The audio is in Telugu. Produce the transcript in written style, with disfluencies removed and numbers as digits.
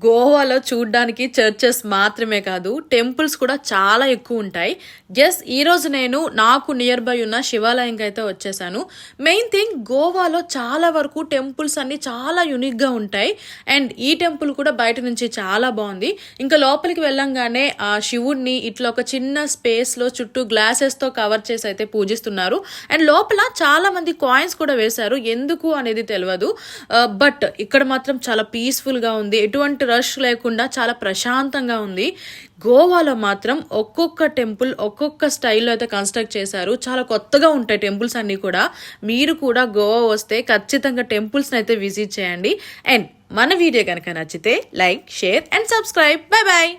గోవాలో చూడ్డానికి చర్చెస్ మాత్రమే కాదు టెంపుల్స్ కూడా చాలా ఎక్కువ ఉంటాయి. ఈరోజు నేను నాకు నియర్ బై ఉన్న శివాలయంకి అయితే వచ్చేసాను. మెయిన్ థింగ్ గోవాలో చాలా వరకు టెంపుల్స్ అన్ని చాలా యునిక్గా ఉంటాయి. అండ్ ఈ టెంపుల్ కూడా బయట నుంచి చాలా బాగుంది. ఇంకా లోపలికి వెళ్ళంగానే ఆ శివుడిని ఇట్లా ఒక చిన్న స్పేస్లో చుట్టూ గ్లాసెస్తో కవర్ చేసి అయితే పూజిస్తున్నారు. అండ్ లోపల చాలా మంది కాయిన్స్ కూడా వేశారు. ఎందుకు అనేది తెలియదు. బట్ ఇక్కడ మాత్రం చాలా పీస్ఫుల్గా ఉంది. ఎటువంటి రష్ లేకుండా చాలా ప్రశాంతంగా ఉంది. గోవాలో మాత్రం ఒక్కొక్క టెంపుల్ ఒక్కొక్క స్టైల్లో అయితే కన్స్ట్రక్ట్ చేశారు. చాలా కొత్తగా ఉంటాయి టెంపుల్స్ అన్నీ కూడా. మీరు కూడా గోవా వస్తే ఖచ్చితంగా టెంపుల్స్ని అయితే విజిట్ చేయండి. అండ్ మన వీడియో కనుక నచ్చితే like, share and subscribe. Bye bye.